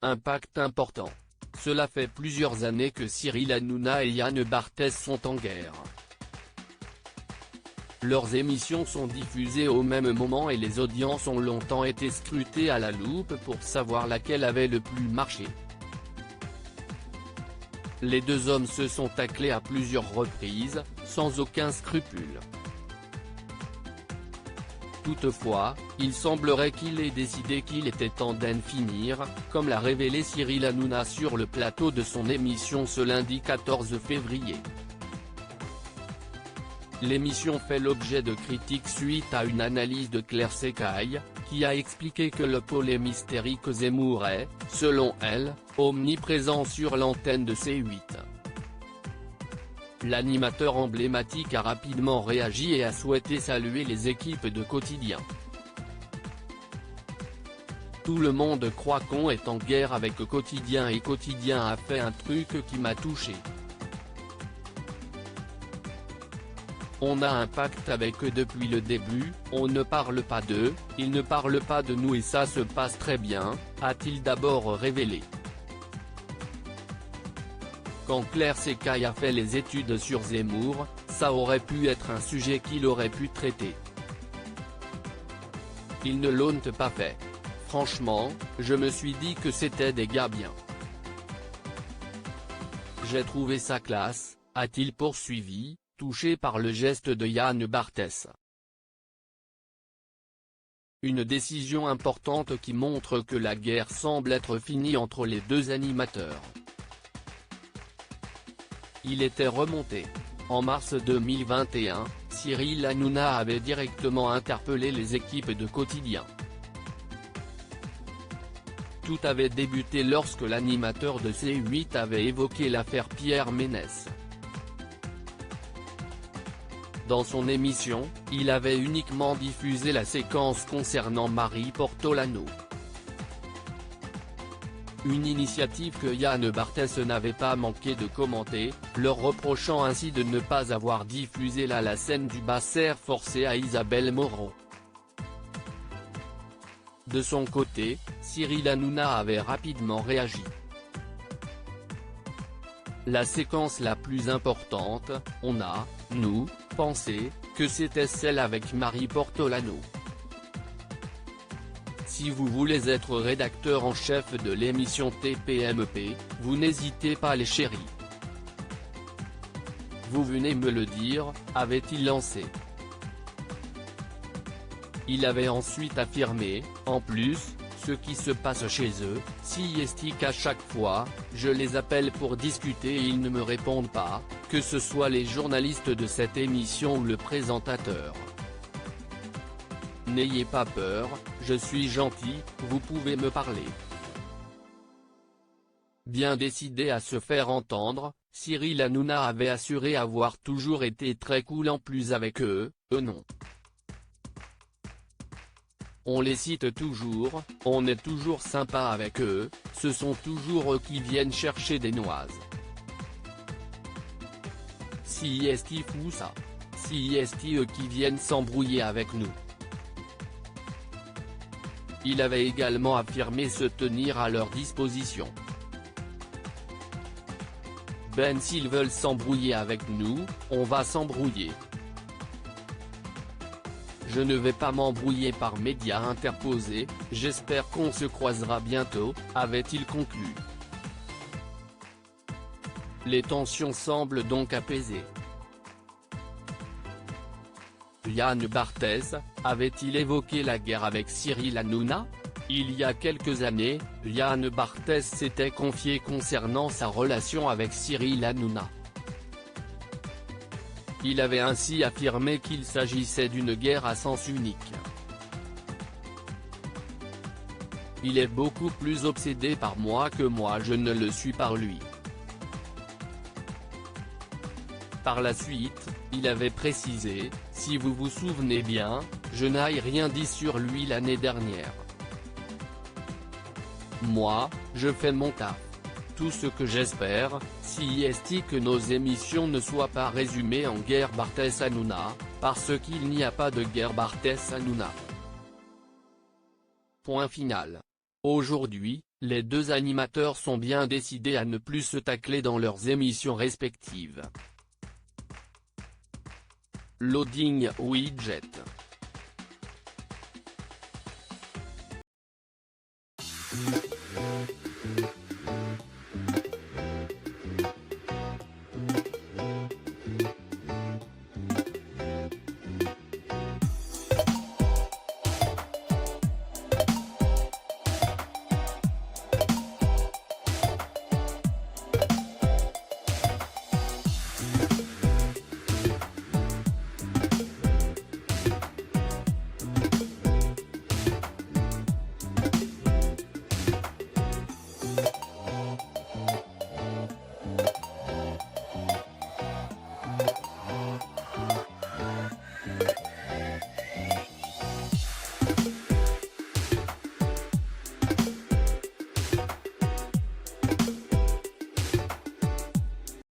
Impact important. Cela fait plusieurs années que Cyril Hanouna et Yann Barthès sont en guerre. Leurs émissions sont diffusées au même moment et les audiences ont longtemps été scrutées à la loupe pour savoir laquelle avait le plus marché. Les deux hommes se sont taclés à plusieurs reprises, sans aucun scrupule. Toutefois, il semblerait qu'il ait décidé qu'il était temps d'en finir, comme l'a révélé Cyril Hanouna sur le plateau de son émission ce lundi 14 février. L'émission fait l'objet de critiques suite à une analyse de Claire Secaille, qui a expliqué que le polémiste Éric Zemmour est, selon elle, omniprésent sur l'antenne de C8. L'animateur emblématique a rapidement réagi et a souhaité saluer les équipes de Quotidien. Tout le monde croit qu'on est en guerre avec Quotidien et Quotidien a fait un truc qui m'a touché. On a un pacte avec eux depuis le début, on ne parle pas d'eux, ils ne parlent pas de nous et ça se passe très bien, a-t-il d'abord révélé. Quand Claire Secaille a fait les études sur Zemmour, ça aurait pu être un sujet qu'il aurait pu traiter. Ils ne l'ont pas fait. Franchement, je me suis dit que c'était des gars bien. J'ai trouvé ça classe, a-t-il poursuivi, touché par le geste de Yann Barthès. Une décision importante qui montre que la guerre semble être finie entre les deux animateurs. Il était remonté. En mars 2021, Cyril Hanouna avait directement interpellé les équipes de Quotidien. Tout avait débuté lorsque l'animateur de C8 avait évoqué l'affaire Pierre Ménès. Dans son émission, il avait uniquement diffusé la séquence concernant Marie Portolano. Une initiative que Yann Barthès n'avait pas manqué de commenter, leur reprochant ainsi de ne pas avoir diffusé la scène du baiser forcé à Isabelle Moreau. De son côté, Cyril Hanouna avait rapidement réagi. La séquence la plus importante, on a, nous, pensé, que c'était celle avec Marie Portolano. Si vous voulez être rédacteur en chef de l'émission TPMP, vous n'hésitez pas les chéris. Vous venez me le dire, avait-il lancé. Il avait ensuite affirmé, en plus, ce qui se passe chez eux, si est qu'à chaque fois, je les appelle pour discuter et ils ne me répondent pas, que ce soit les journalistes de cette émission ou le présentateur. N'ayez pas peur, je suis gentil, vous pouvez me parler. Bien décidé à se faire entendre, Cyril Hanouna avait assuré avoir toujours été très cool en plus avec eux, non. On les cite toujours, on est toujours sympa avec eux, ce sont toujours eux qui viennent chercher des noises. Si est fou ça. Si est eux qui viennent s'embrouiller avec nous. Il avait également affirmé se tenir à leur disposition. Ben s'ils veulent s'embrouiller avec nous, on va s'embrouiller. Je ne vais pas m'embrouiller par médias interposés, j'espère qu'on se croisera bientôt, avait-il conclu. Les tensions semblent donc apaisées. Yann Barthès, avait-il évoqué la guerre avec Cyril Hanouna? Il y a quelques années, Yann Barthès s'était confié concernant sa relation avec Cyril Hanouna. Il avait ainsi affirmé qu'il s'agissait d'une guerre à sens unique. Il est beaucoup plus obsédé par moi que moi je ne le suis par lui. Par la suite, il avait précisé, si vous vous souvenez bien, je n'ai rien dit sur lui l'année dernière. Moi, je fais mon taf. Tout ce que j'espère, si est que nos émissions ne soient pas résumées en guerre Barthès-Hanouna, parce qu'il n'y a pas de guerre Barthès-Hanouna. Point final. Aujourd'hui, les deux animateurs sont bien décidés à ne plus se tacler dans leurs émissions respectives. Loading Widget.